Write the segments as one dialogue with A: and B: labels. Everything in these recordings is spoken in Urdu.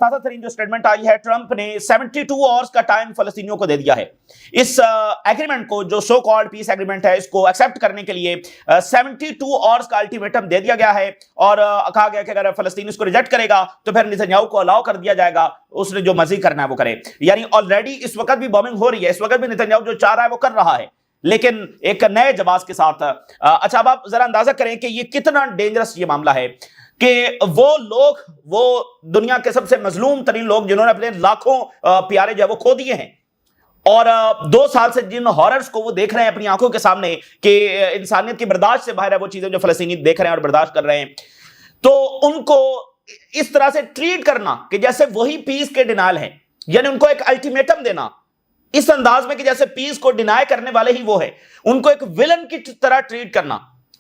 A: تازہ ترین جو اسٹیٹمنٹ آئی ہے، ٹرمپ نے 72 آورس کا ٹائم فلسطینیوں کو دے دیا ہے اس ایگریمنٹ کو، جو سو کالڈ پیس ایگریمنٹ ہے، اس کو ایکسپٹ کرنے کے لیے 72 آورس کا الٹیمیٹم دے دیا گیا ہے، اور کہا گیا کہ اگر فلسطین اس کو ریجیکٹ کرے گا تو پھر نتنیاہو کو الاؤ کر دیا جائے گا، اس نے جو مرضی کرنا ہے وہ کرے۔ یعنی آلریڈی اس وقت بھی بومبنگ ہو رہی ہے، اس وقت بھی نتنیاہو جو چاہ رہا ہے وہ کر رہا ہے، لیکن ایک نئے جواز کے ساتھ۔ اچھا، اب آپ ذرا اندازہ کریں کہ یہ کتنا ڈینجرس یہ معاملہ ہے کہ وہ لوگ، وہ دنیا کے سب سے مظلوم ترین لوگ جنہوں نے اپنے لاکھوں پیارے جو ہے وہ کھو دیے ہیں، اور 2 سال سے جن ہاررز کو وہ دیکھ رہے ہیں اپنی آنکھوں کے سامنے کہ انسانیت کی برداشت سے باہر ہے وہ چیزیں جو فلسطینی دیکھ رہے ہیں اور برداشت کر رہے ہیں، تو ان کو اس طرح سے ٹریٹ کرنا کہ جیسے وہی پیس کے ڈینائل ہیں، یعنی ان کو ایک الٹیمیٹم دینا اس انداز میں کہ جیسے پیس کو ڈینائی کرنے والے ہی وہ ہے، ان کو ایک ویلن کی طرح ٹریٹ کرنا،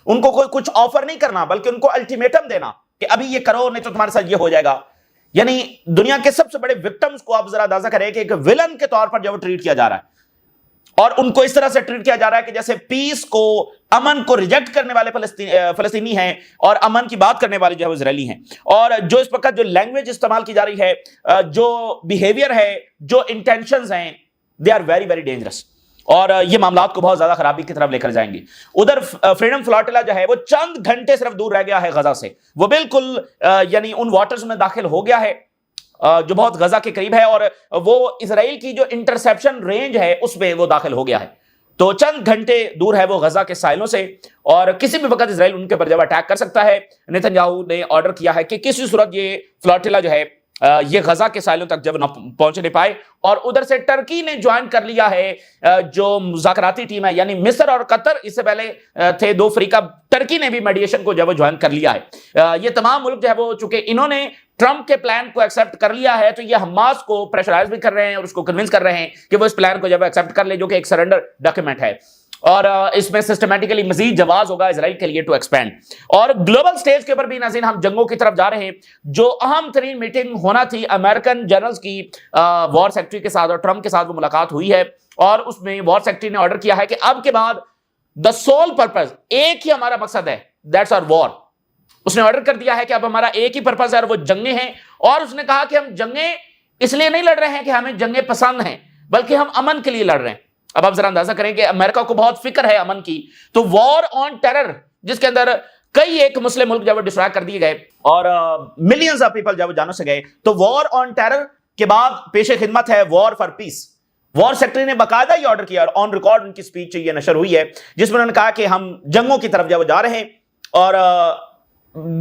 A: ان کو کوئی کچھ آفر نہیں کرنا بلکہ ان کو الٹیمیٹم دینا کہ ابھی یہ کرو نہیں تو تمہارے ساتھ یہ ہو جائے گا۔ یعنی دنیا کے سب سے بڑے وکٹمز کو آپ ذرا اندازہ کریں کہ ایک ویلن کے طور پر جو ٹریٹ کیا جا رہا ہے، اور ان کو اس طرح سے ٹریٹ کیا جا رہا ہے کہ جیسے پیس کو، امن کو ریجیکٹ کرنے والے فلسطینی ہیں اور امن کی بات کرنے والے جو ہے وہ اسرائیلی ہیں۔ اور جو اس وقت جو لینگویج استعمال کی جا رہی ہے، جو بیہیویئر ہے، جو انٹینشنز ہیں، they are very very dangerous, اور یہ معاملات کو بہت زیادہ خرابی کی طرف لے کر جائیں گے۔ ادھر فریڈم فلاٹیلا جو ہے وہ چند گھنٹے صرف دور رہ گیا ہے غزہ سے، وہ بالکل یعنی ان واٹرز میں داخل ہو گیا ہے جو بہت غزہ کے قریب ہے، اور وہ اسرائیل کی جو انٹرسیپشن رینج ہے اس میں وہ داخل ہو گیا ہے، تو چند گھنٹے دور ہے وہ غزہ کے ساحلوں سے، اور کسی بھی وقت اسرائیل ان کے پر جب اٹیک کر سکتا ہے۔ نتنیاہو نے آرڈر کیا ہے کہ کسی صورت یہ فلاٹیلا جو ہے یہ غزہ کے ساحلوں تک جب نہ پہنچ نہیں پائے، اور ادھر سے ٹرکی نے جوائن کر لیا ہے جو مذاکراتی ٹیم ہے، یعنی مصر اور قطر اس سے پہلے تھے 2 فریقہ، ٹرکی نے بھی میڈیشن کو جب وہ جوائن کر لیا ہے۔ یہ تمام ملک جو ہے وہ چونکہ انہوں نے ٹرمپ کے پلان کو ایکسپٹ کر لیا ہے، تو یہ حماس کو پریشرائز بھی کر رہے ہیں اور اس کو کنونس کر رہے ہیں کہ وہ اس پلان کو جب ایکسپٹ کر لے، جو کہ ایک سرنڈر ڈاکیومنٹ ہے، اور اس میں سسٹمیٹیکلی مزید جواز ہوگا اسرائیل کے لیے ٹو ایکسپینڈ۔ اور گلوبل سٹیج کے اوپر بھی ناظرین ہم جنگوں کی طرف جا رہے ہیں۔ جو اہم ترین میٹنگ ہونا تھی امریکن جنرلز کی وار سیکرٹری کے ساتھ اور ٹرمپ کے ساتھ وہ ملاقات ہوئی ہے، اور اس میں وار سیکرٹری نے آرڈر کیا ہے کہ اب کے بعد دا سول پرپز، ایک ہی ہمارا مقصد ہے، دیٹس آور وار۔ اس نے آرڈر کر دیا ہے کہ اب ہمارا ایک ہی پرپز ہے اور وہ جنگیں ہیں، اور اس نے کہا کہ ہم جنگیں اس لیے نہیں لڑ رہے ہیں کہ ہمیں جنگیں پسند ہیں، بلکہ ہم امن کے لیے لڑ رہے ہیں۔ اب آپ ذرا اندازہ کریں کہ امریکہ کو بہت فکر ہے امن کی، تو وار آن ٹیرر جس کے اندر کئی ایک مسلم ملک جب ڈسٹرائے کر دیے گئے اور ملینز آف پیپل جب جانوں سے گئے، تو وار آن ٹیرر کے بعد پیش خدمت ہے war for piece. War secretary نے باقاعدہ یہ آرڈر کیا، اور آن ریکارڈ ان کی سپیچ یہ نشر ہوئی ہے، جس میں انہوں نے کہا کہ ہم جنگوں کی طرف جب جا رہے ہیں، اور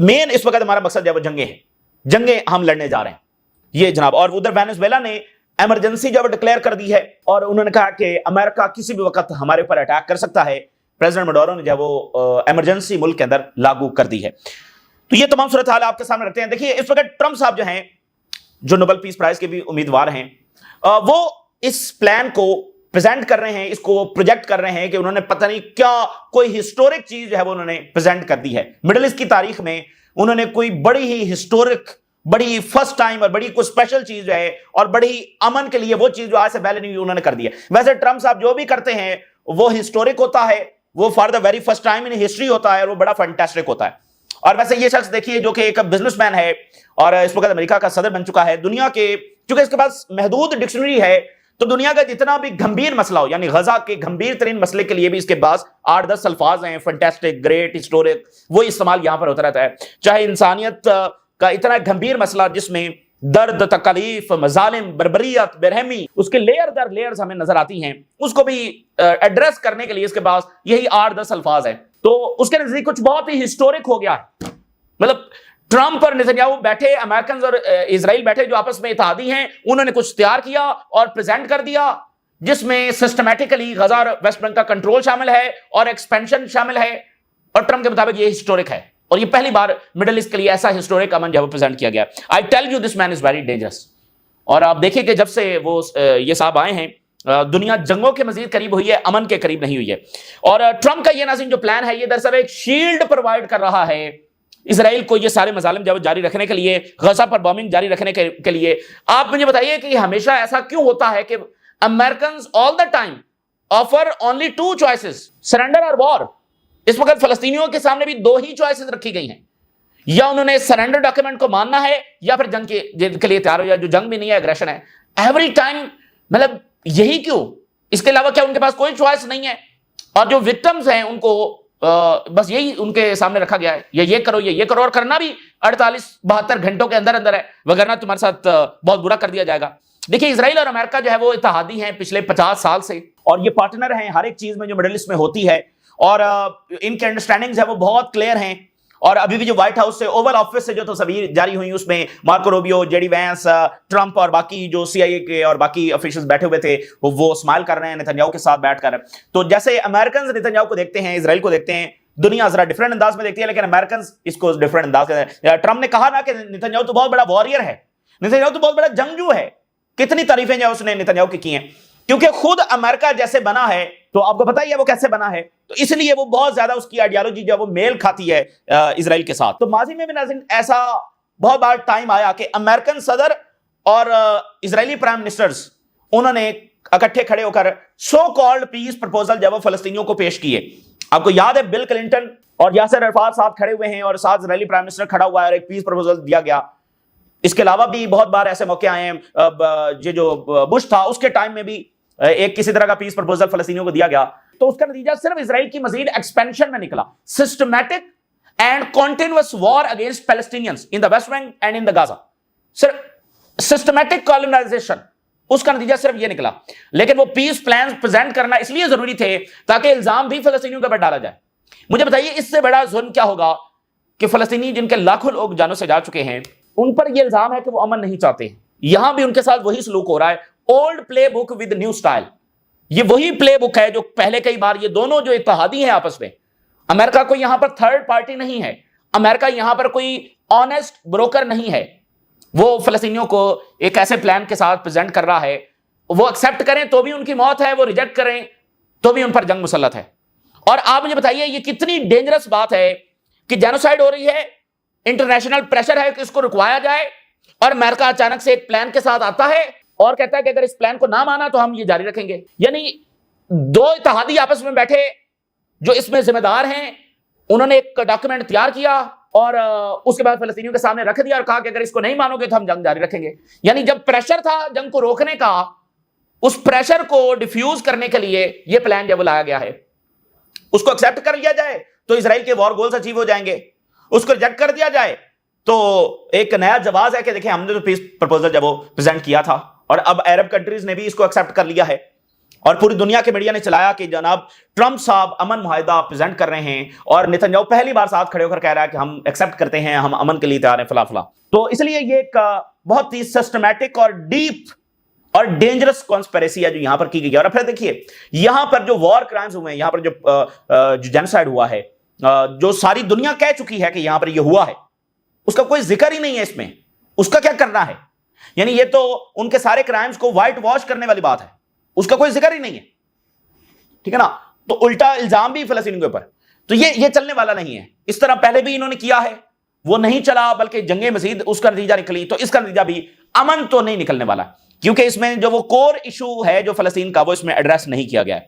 A: مین اس وقت ہمارا مقصد جو ہے وہ جنگیں ہیں، جنگیں ہم لڑنے جا رہے ہیں یہ جناب۔ اور ادھر وینزویلا نے ایمرجنسی جب ڈکلیئر کر دی ہے، اور انہوں نے کہا کہ امریکہ کسی بھی وقت ہمارے اوپر اٹیک کر سکتا ہے۔ پریزیڈنٹ مڈورو نے جب وہ ایمرجنسی ملک کے اندر لاگو کر دی ہے۔ تو یہ تمام صورتحال آپ کے سامنے رکھتے ہیں۔ دیکھیے اس وقت ٹرمپ صاحب جو ہیں، جو نوبل پیس پرائز کے بھی امیدوار ہیں، وہ اس پلان کو پریزنٹ کر رہے ہیں، اس کو پروجیکٹ کر رہے ہیں کہ انہوں نے پتہ نہیں کیا کوئی ہسٹورک چیز جو ہے وہ انہوں نے پریزنٹ کر دی ہے۔ مڈل ایسٹ کی تاریخ میں انہوں نے کوئی بڑی ہی ہسٹورک، بڑی فرسٹ ٹائم اور بڑی کوئی اسپیشل چیز جو ہے، اور بڑی امن کے لیے وہ چیز جو آج سے پہلے نہیں ہوئی انہوں نے کر دی ہے۔ ویسے ٹرمپ صاحب جو بھی کرتے ہیں وہ ہسٹورک ہوتا ہے، وہ for the very first time in history ہوتا ہے، اور وہ بڑا فینٹاسٹک ہوتا ہے۔ اور ویسے یہ شخص دیکھیے جو کہ ایک بزنس مین ہے اور اس وقت امریکہ کا صدر بن چکا ہے، دنیا کے، چونکہ اس کے پاس محدود ڈکشنری ہے، تو دنیا کا جتنا بھی گھمبیر مسئلہ ہو، یعنی غزہ کے گھمبیر ترین مسئلے کے لیے بھی اس کے پاس 8-10 الفاظ ہیں، فینٹاسٹک، گریٹ، ہسٹورک، وہ استعمال یہاں پر ہوتا رہتا ہے۔ چاہے انسانیت کا اتنا گھمبیر مسئلہ جس میں درد، تکلیف، مظالم، بربریت، برہمی، اس کے لیئر در لیئرز ہمیں نظر آتی ہیں، اس کو بھی ایڈریس کرنے کے لیے اس کے پاس یہی 8-10 الفاظ ہیں۔ تو اس کے نزدیک کچھ بہت ہی ہسٹورک ہو گیا ہے۔ مطلب ٹرمپ اور نتنیاہو بیٹھے، امریکنز اور اسرائیل بیٹھے جو آپس میں اتحادی ہیں، انہوں نے کچھ تیار کیا اور پریزنٹ کر دیا، جس میں سسٹمیٹیکلی غزہ اور ویسٹ بینک کا کنٹرول شامل ہے اور ایکسپینشن شامل ہے، اور ٹرمپ کے مطابق یہ ہسٹورک ہے، اور یہ پہلی بار مڈل ایسٹ کے لیے ایسا ہسٹورک امن جو ہے پریزنٹ کیا گیا۔ I tell you this man is very dangerous. اور آپ دیکھیں کہ جب سے وہ یہ صاحب آئے ہیں، دنیا جنگوں کے مزید قریب ہوئی ہے، امن کے قریب نہیں ہوئی ہے۔ اور ٹرمپ کا یہ ناظرین جو پلان ہے، یہ دراصل ایک شیلڈ پرووائڈ کر رہا ہے اسرائیل کو یہ سارے مظالم جب جاری رکھنے کے لیے، غزہ پر بامبنگ جاری رکھنے کے لیے۔ آپ مجھے بتائیے کہ ہمیشہ ایسا کیوں ہوتا ہے کہ Americans all the time offer only 2 choices، surrender اور وار۔ اس وقت فلسطینیوں کے سامنے بھی 2 ہی چوائسز رکھی گئی ہیں، یا انہوں نے سرنڈر ڈاکیومنٹ کو ماننا ہے یا پھر جنگ کے لیے تیار ہو جائے, جو جنگ بھی نہیں ہے, اگریشن ہے ایوری ٹائم. مطلب یہی کیوں؟ اس کے علاوہ کیا ان کے پاس کوئی چوائس نہیں ہے؟ اور جو وکٹمز ہیں ان کو بس یہی ان کے سامنے رکھا گیا ہے, یہ کرو, یہ کرو, اور کرنا بھی 48-72 گھنٹوں کے اندر اندر ہے, وگرنہ تمہارے ساتھ بہت برا کر دیا جائے گا. دیکھیے اسرائیل اور امریکہ جو ہے وہ اتحادی ہیں پچھلے 50 سال سے, اور یہ پارٹنر ہیں ہر ایک چیز میں جو مڈل ایسٹ میں ہوتی ہے, اور ان کے انڈرسٹینڈنگز ہیں وہ بہت کلیئر ہیں. اور ابھی بھی جو وائٹ ہاؤس سے, اوول آفس سے جو تصویر جاری ہوئی اس میں Marco Rubio, J D Vance, Trump اور باقی جو سی آئی اے کے اور باقی آفیشلز بیٹھے ہوئے تھے, وہ اسمائل کر رہے ہیں نتن یاہو کے ساتھ بیٹھ کر. تو جیسے امریکنز نتن یاہو کو دیکھتے ہیں, اسرائیل کو دیکھتے ہیں, دنیا ذرا ڈفرنٹ انداز میں دیکھتی ہے, لیکن امریکنز اس کو ڈفرنٹ انداز میں. ٹرمپ نے کہا نا کہ نتن یاہو تو بہت بڑا وارئر ہے, نتن یاہو تو بہت بڑا جنگجو ہے. کتنی تعریفیں جو اس نے نتن یاہو کی ہیں, کیونکہ خود امریکہ جیسے بنا ہے تو آپ کو پتہ ہی ہے وہ کیسے بنا ہے, تو اس لیے وہ بہت زیادہ اس کی آئیڈیالوجی جو وہ میل کھاتی ہے اسرائیل کے ساتھ. تو ماضی میں بھی ناظرین ایسا بہت بار ٹائم آیا کہ امریکن صدر اور اسرائیلی پرائم منسٹرز انہوں نے اکٹھے کھڑے ہو کر سو کالڈ پیس پرپوزل جب وہ فلسطینیوں کو پیش کیے. آپ کو یاد ہے بل کلنٹن اور یاسر عرفات صاحب کھڑے ہوئے ہیں اور ساتھ اسرائیلی پرائم منسٹر کھڑا ہوا ہے اور ایک پیس پرپوزل دیا گیا. اس کے علاوہ بھی بہت بار ایسے موقع آئے ہیں, یہ جو بش تھا اس کے ٹائم میں بھی ایک کسی طرح کا پیس پرپوزل فلسطینیوں کو دیا گیا. تو اس کا نتیجہ صرف اسرائیل کی مزید ایکسپینشن میں نکلا. Systematic and continuous war against Palestinians in the West Bank and in the Gaza. صرف سسٹمیٹک کالونائزیشن, اس کا نتیجہ صرف یہ نکلا. لیکن وہ پیس پلانز پریزنٹ کرنا اس لیے ضروری تھے تاکہ الزام بھی فلسطینیوں کے اوپر ڈالا جائے. مجھے بتائیے اس سے بڑا ظلم کیا ہوگا کہ فلسطینی جن کے لاکھوں لوگ جانوں سے جا چکے ہیں, ان پر یہ الزام ہے کہ وہ امن نہیں چاہتے ہیں. یہاں بھی ان کے ساتھ وہی سلوک ہو رہا ہے, old play book with new style. یہ وہی پلے بک ہے جو پہلے کئی بار یہ دونوں جو اتحادی ہیں آپس میں, امریکہ کو یہاں پر تھرڈ پارٹی نہیں ہے, امریکہ یہاں پر کوئی آنےسٹ بروکر نہیں ہے. وہ فلسطینیوں کو ایک ایسے پلان کے ساتھ پریزنٹ کر رہا ہے, وہ ایکسپٹ کریں تو بھی ان کی موت ہے, وہ ریجیکٹ کریں تو بھی ان پر جنگ مسلط ہے. اور آپ مجھے بتائیے یہ کتنی ڈینجرس بات ہے کہ جینوسائیڈ ہو رہی ہے, انٹرنیشنل پریشر ہے کہ اس کو رکوایا جائے, اور امریکہ اچانک سے ایک پلان کے ساتھ آتا ہے اور کہتا ہے کہ اگر اس پلان کو نہ مانا تو ہم یہ جاری رکھیں گے. یعنی دو اتحادی آپس میں بیٹھے جو اس میں ذمہ دار ہیں, انہوں نے ایک ڈاکیومنٹ تیار کیا اور اس کے بعد فلسطینیوں کے سامنے رکھ دیا اور کہا کہ اگر اس کو نہیں مانو گے تو ہم جنگ جاری رکھیں گے. یعنی جب پریشر تھا جنگ کو روکنے کا, اس پریشر کو ڈیفیوز کرنے کے لیے یہ پلان جب لایا گیا ہے, اس کو ایکسپٹ کر لیا جائے تو اسرائیل کے وار گولز اچیو ہو جائیں گے, اس کو ریجیکٹ کر دیا جائے تو ایک نیا جواز ہے کہ دیکھیں ہم نے تو پیس پرپوزل جب وہ پریزنٹ کیا تھا اور اب عرب کنٹریز نے بھی اس کو ایکسپٹ کر لیا ہے, اور پوری دنیا کے میڈیا نے چلایا کہ جناب ٹرمپ صاحب امن معاہدہ پریزنٹ کر رہے ہیں, اور نتن یاہو پہلی بار ساتھ کھڑے ہو کر کہہ رہا ہے کہ ہم ایکسپٹ کرتے ہیں, ہم امن کے لیے تیار ہیں فلاں فلاں. تو اس لیے یہ ایک بہت ہی سسٹمیٹک اور ڈیپ اور ڈینجرس کانسپیریسی ہے جو یہاں پر کی گئی ہے. اور پھر دیکھیے یہاں پر جو وار کرائمز ہوئے ہیں, یہاں پر جو جینوسائیڈ ہوا ہے, جو ساری دنیا کہہ چکی ہے کہ یہاں پر یہ ہوا ہے, اس کا کوئی ذکر ہی نہیں ہے اس میں. اس کا کیا کرنا ہے؟ یعنی یہ تو ان کے سارے کرائمز کو وائٹ واش کرنے والی بات ہے, اس کا کوئی ذکر ہی نہیں ہے, ٹھیک ہے نا. تو الٹا الزام بھی فلسطینیوں کے اوپر. تو یہ چلنے والا نہیں ہے. اس طرح پہلے بھی انہوں نے کیا ہے, وہ نہیں چلا بلکہ جنگیں مزید اس کا نتیجہ نکلی. تو اس کا نتیجہ بھی امن تو نہیں نکلنے والا, کیونکہ اس میں جو وہ کور ایشو ہے جو فلسطین کا, وہ اس میں ایڈریس نہیں کیا گیا ہے.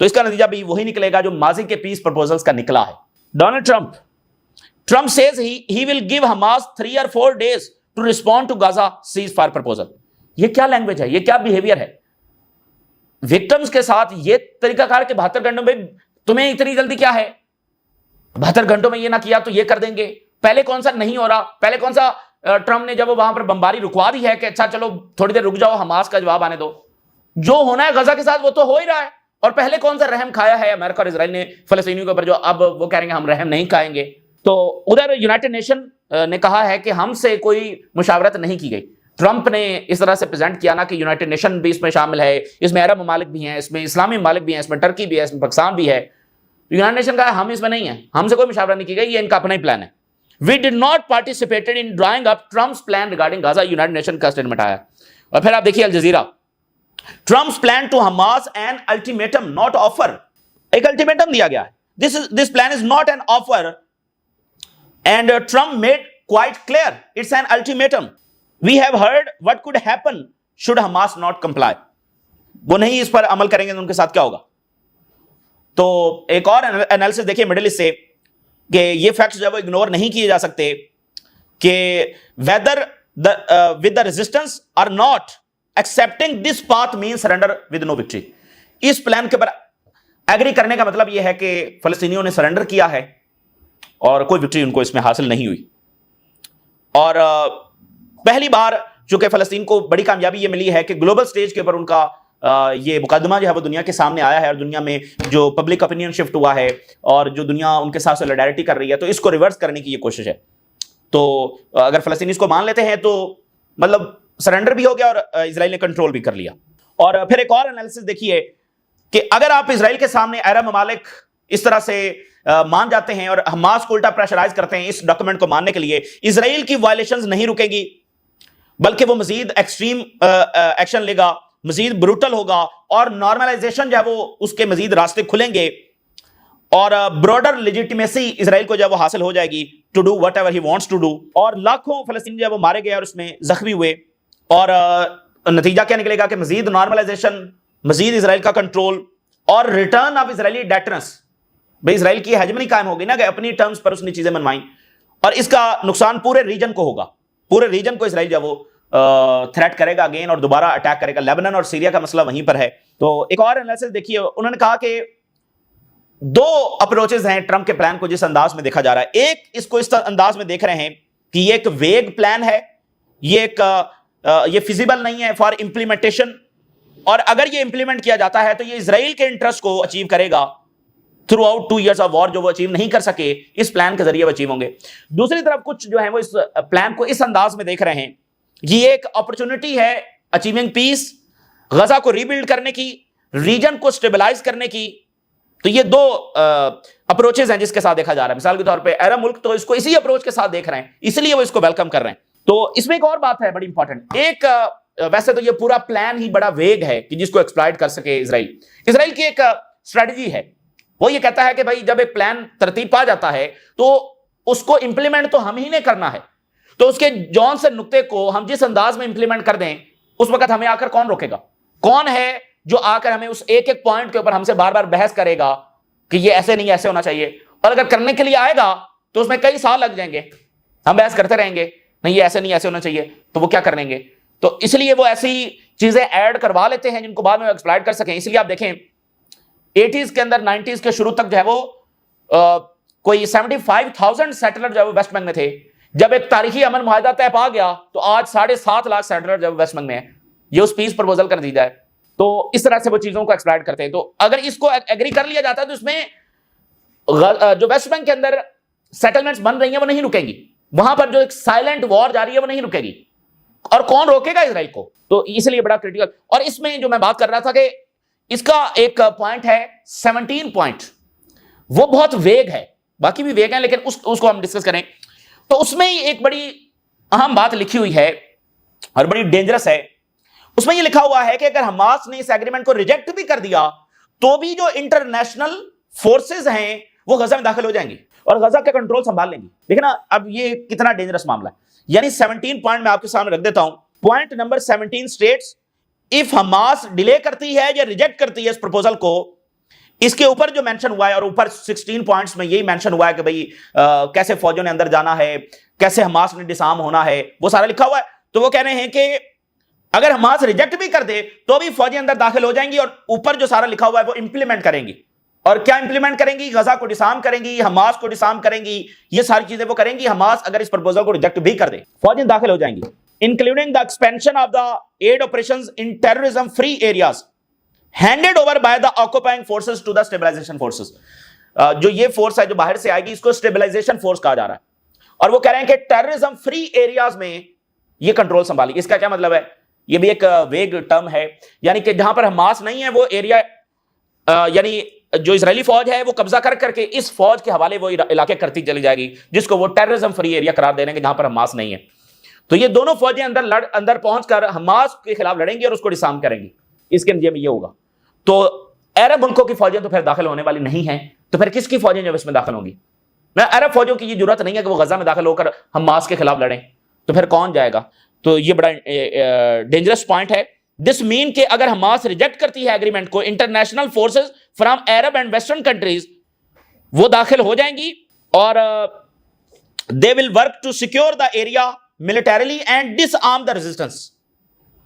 A: تو اس کا نتیجہ بھی وہی نکلے گا جو ماضی کے پیس پرپوزلز کا نکلا ہے. Donald Trump says he will give Hamas 3 or 4 days to respond to Gaza ceasefire proposal. یہ کیا لینگویج ہے, یہ کیا بیہیویئر ہے وکٹمز کے ساتھ؟ یہ طریقہ کار کہ 72 گھنٹوں میں تمہیں اتنی جلدی کیا ہے, 72 گھنٹوں میں یہ نہ کیا تو یہ کر دیں گے. پہلے کون سا نہیں ہو رہا, پہلے کون سا ٹرمپ نے جب وہاں پر بمباری رکوا دی ہے کہ اچھا چلو تھوڑی دیر رک جاؤ, حماس کا جواب آنے دو. جو ہونا ہے غزہ کے ساتھ وہ تو ہو ہی رہا ہے. اور پہلے کون سا رحم کھایا ہے امریکہ اور اسرائیل نے فلسطینیوں کے اوپر, جو اب وہ کہہ رہے ہیں ہم رحم نہیں کھائیں گے. تو ادھر یونائٹڈ نیشن نے کہا ہے کہ ہم سے کوئی مشاورت نہیں کی گئی. ٹرمپ نے اس طرح سے پریزنٹ کیا نا کہ یونائٹڈ نیشن بھی اس میں شامل ہے, اس میں عرب ممالک بھی ہیں, اس میں اسلامی ممالک بھی ہیں, اس میں ٹرکی بھی ہے, اس میں پاکستان بھی ہے. یونائٹڈ نیشن کا ہم اس میں نہیں ہیں, ہم سے کوئی مشاورت نہیں کی گئی, یہ ان کا اپنا ہی پلان ہے. We did not participated in drawing up Trump's plan regarding Gaza, United nation کا اسٹیٹمنٹ آیا. اور پھر آپ دیکھیے Al Jazeera, Trump's plan to Hamas an ultimatum not offer. ایک الٹیمیٹم دیا گیا ہے. This plan is not an offer, and Trump made quite clear it's an ultimatum. We have heard what could happen should Hamas not comply. وہ نہیں اس پر عمل کریں گے تو ان کے ساتھ کیا ہوگا. تو ایک اور انالیسس دیکھیے مڈل ایسٹ سے کہ یہ فیکٹس جو ہے وہ اگنور نہیں کیے جا سکتے کہ whether with the resistance or not accepting this path means surrender with no victory. اس پلان کے پر ایگری کرنے کا مطلب یہ ہے کہ فلسطینیوں نے سرنڈر کیا ہے اور کوئی وکٹری ان کو اس میں حاصل نہیں ہوئی. اور پہلی بار چونکہ فلسطین کو بڑی کامیابی یہ ملی ہے کہ گلوبل سٹیج کے اوپر ان کا یہ مقدمہ جو ہے وہ دنیا کے سامنے آیا ہے, اور دنیا میں جو پبلک اپینین شفٹ ہوا ہے اور جو دنیا ان کے ساتھ سولیڈیرٹی کر رہی ہے, تو اس کو ریورس کرنے کی یہ کوشش ہے. تو اگر فلسطینی اس کو مان لیتے ہیں تو مطلب سرنڈر بھی ہو گیا اور اسرائیل نے کنٹرول بھی کر لیا. اور پھر ایک اور انالیسس دیکھیے کہ اگر آپ اسرائیل کے سامنے عرب ممالک اس طرح سے مان جاتے ہیں اور حماس کو الٹا پریشرائز کرتے ہیں اس ڈاکومنٹ کو ماننے کے لیے, اسرائیل کی وائلیشنز نہیں رکے گی بلکہ وہ مزید ایکسٹریم ایکشن لے گا, مزید بروٹل ہوگا, اور نارملائزیشن جو ہے وہ اس کے مزید راستے کھلیں گے, اور براڈر لیجیٹیمیسی اسرائیل کو جو ہے وہ حاصل ہو جائے گی to do whatever he wants to do. اور لاکھوں فلسطینی جو ہے وہ مارے گئے اور اس میں زخمی ہوئے, اور نتیجہ کیا نکلے گا کہ مزید نارملائزیشن, مزید اسرائیل کا کنٹرول اور ریٹرن آف اسرائیلی ڈیٹرنس. بھئی اسرائیل کی ہیجمنی قائم ہوگی نا کہ اپنی ٹرمز پر اس نے چیزیں منوائیں, اور اس کا نقصان پورے ریجن کو ہوگا. پورے ریجن کو اسرائیل جو وہ تھریٹ کرے گا اگین اور دوبارہ اٹیک کرے گا. لیبنن اور سیریا کا مسئلہ وہیں پر ہے. تو ایک اور انالیسس دیکھیے, انہوں نے کہا کہ دو اپروچز ہیں ٹرمپ کے پلان کو جس انداز میں دیکھا جا رہا ہے. ایک اس کو اس انداز میں دیکھ رہے ہیں کہ یہ ایک ویگ پلان ہے, یہ فیزیبل نہیں ہے فار امپلیمنٹیشن, اور اگر یہ امپلیمنٹ کیا جاتا ہے تو یہ اسرائیل کے انٹرسٹ کو اچیو کرے گا throughout 2 years of war, جو وہ اچیو نہیں کر سکے اس پلان کے ذریعے وہ اچیو ہوں گے. دوسری طرف کچھ جو ہیں وہ اس پلان کو اس انداز میں دیکھ رہے ہیں, یہ ایک اپرچونٹی ہے اچیونگ پیس, غزہ کو ریبلڈ کرنے کی, ریجن کو سٹیبلائز کرنے کی. تو یہ دو اپروچز ہیں جس کے ساتھ دیکھا جا رہا ہے. مثال کے طور پہ عرب ملک تو اس کو اسی اپروچ کے ساتھ دیکھ رہے ہیں, اس لیے وہ اس کو ویلکم کر رہے ہیں. تو اس میں ایک اور بات ہے بڑی امپورٹنٹ. ایک ویسے تو یہ پورا پلان ہی بڑا ویگ ہے کہ جس کو ایکسپلائٹ کر سکے اسرائیل. اسرائیل کی ایک اسٹریٹجی ہے, وہ یہ کہتا ہے کہ بھائی جب ایک پلان ترتیب پا جاتا ہے تو اس کو امپلیمنٹ تو ہم ہی نے کرنا ہے, تو اس کے جون سے نقطے کو ہم جس انداز میں امپلیمنٹ کر دیں اس وقت ہمیں آ کر کون روکے گا؟ کون ہے جو آ کر ہمیں اس ایک ایک پوائنٹ کے اوپر ہم سے بار بار بحث کرے گا کہ یہ ایسے نہیں ایسے ہونا چاہیے؟ اور اگر کرنے کے لیے آئے گا تو اس میں کئی سال لگ جائیں گے, ہم بحث کرتے رہیں گے نہیں یہ ایسے نہیں ایسے ہونا چاہیے, تو وہ کیا کر لیں گے؟ تو اس لیے وہ ایسی چیزیں ایڈ کروا لیتے ہیں جن کو بعد میں ایکسپلائٹ کر سکیں. اس لیے آپ دیکھیں 80s کے اندر 90s کے شروع تک جو ہے وہ کوئی 75,000 سیٹلر جو ہے وہ ویسٹ بینک میں تھے. جب ایک تاریخی امن معاہدہ طے پا گیا تو آج 7.5 لاکھ سیٹلر جو ہے ویسٹ بینک میں ہیں. یہ اس پیس پروپوزل کر دی جائے تو اس طرح سے وہ چیزوں کو ایکسپلائٹ کرتے ہیں. تو اگر اس کو ایگری کر لیا جاتا ہے تو اس میں جو ویسٹ بینک کے اندر سیٹلمنٹس بن رہی ہیں وہ نہیں رکیں گی, وہاں پر جو ایک سائلنٹ وار جاری ہے وہ نہیں رکے گی, اور کون روکے گا اسرائیل کو؟ تو اس لیے بڑا کریٹیکل. اور اس میں جو میں بات کر رہا تھا کہ اس کا ایک پوائنٹ ہے 17 پوائنٹ, وہ بہت ویگ ہے, باقی بھی ویگ ہیں لیکن اس کو ہم ڈسکس کریں. تو اس میں ایک بڑی اہم بات لکھی ہوئی ہے اور بڑی ڈینجرس ہے. اس میں یہ لکھا ہوا ہے کہ اگر حماس نے اس ایگریمنٹ کو ریجیکٹ بھی کر دیا تو بھی جو انٹرنیشنل فورسز ہیں وہ غزہ میں داخل ہو جائیں گی اور غزہ کا کنٹرول سنبھال لیں گی. دیکھیں نا اب یہ کتنا ڈینجرس معاملہ ہے. یعنی 17 پوائنٹ میں آپ کے سامنے رکھ دیتا ہوں. Point number 17 states of Hamas delay کرتی ہے یا ریجیکٹ کرتی ہے اس پروپوزل کو, اس کے اوپر جو مینشن ہوا ہے, اور اوپر 16 پوائنٹس میں یہی مینشن ہوا ہے کہ بھئی کیسے فوجوں نے اندر جانا ہے, کیسے حماس نے ڈسارم ہونا ہے, وہ سارا لکھا ہوا ہے. تو وہ کہہ رہے ہیں کہ اگر حماس ریجیکٹ بھی کر دے تو بھی فوجیں اندر داخل ہو جائیں گی اور اوپر جو سارا لکھا ہوا ہے وہ امپلیمنٹ کریں گی. اور کیا امپلیمنٹ کریں گی؟ غزہ کو ڈسارم کریں گی, حماس کو ڈسارم کریں گی, یہ ساری چیزیں وہ کریں گی. حماس اگر اس پروپوزل کو ریجیکٹ بھی کر دے فوجیں داخل ہو جائیں گی, including the expansion of the aid operations in terrorism free areas handed over by the occupying forces to the stabilization forces. جو یہ فورس ہے جو باہر سے آئے گی اس کو stabilization force کہا جا رہا ہے, اور وہ کہہ رہے ہیں کہ terrorism free areas میں یہ کنٹرول سنبھالے گی. اس کا کیا مطلب ہے؟ یہ بھی ایک ویگ ٹرم ہے, یعنی کہ جہاں پر حماس نہیں ہے وہ ایریا, یعنی جو اسرائیلی فوج ہے وہ قبضہ کر کے اس فوج کے حوالے وہ علاقے کرتی چلی جائے گی جس کو وہ ٹیررزم فری ایریا قرار دے رہے ہیں جہاں پر حماس نہیں ہے. تو یہ دونوں فوجیں اندر پہنچ کر حماس کے خلاف لڑیں گی اور اس کو ڈسارم کریں گی. اس کے نتیجے میں یہ ہوگا. تو عرب ملکوں کی فوجیں تو پھر داخل ہونے والی نہیں ہیں, تو پھر کس کی فوجیں جو اس میں داخل ہوں گی؟ عرب فوجوں کی یہ ضرورت نہیں ہے کہ وہ غزہ میں داخل ہو کر حماس کے خلاف لڑیں, تو پھر کون جائے گا؟ تو یہ بڑا ڈینجرس پوائنٹ ہے. دس مین کہ اگر حماس ریجیکٹ کرتی ہے ایگریمنٹ کو, international forces from Arab and western countries وہ داخل ہو جائیں گی, اور they will work to secure the area militarily and disarm the resistance.